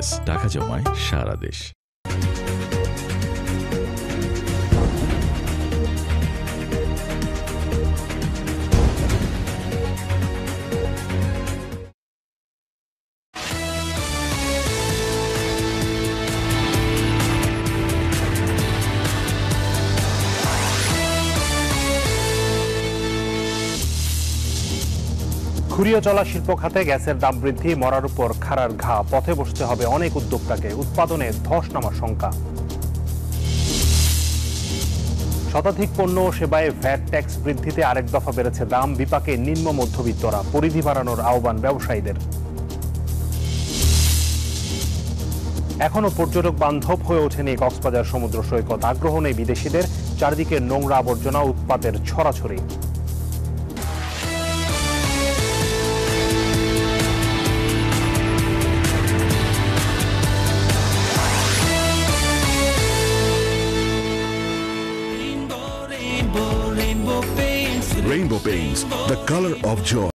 বিকাশ, টাকা জমায় সারা দেশ। ঘুরিয়ে চলা শিল্প খাতে গ্যাসের দাম বৃদ্ধি, মরার উপর খাড়ার ঘা, পথে বসতে হবে অনেক উদ্যোক্তাকে, উৎপাদনে ধস নামার শঙ্কা। শতাধিক পণ্য ও সেবায় ভ্যাট ট্যাক্স বৃদ্ধিতে আরেক দফা বেড়েছে দাম, বিপাকে নিম্ন মধ্যবিত্তরা, পরিধি বাড়ানোর আহ্বান ব্যবসায়ীদের। এখনো পর্যটক বান্ধব হয়ে ওঠেনি কক্সবাজার সমুদ্র সৈকত, আগ্রহ নেই বিদেশিদের, চারদিকে নোংরা আবর্জনা, উৎপাতের ছড়াছড়ি। Rainbow Paints, the color of joy.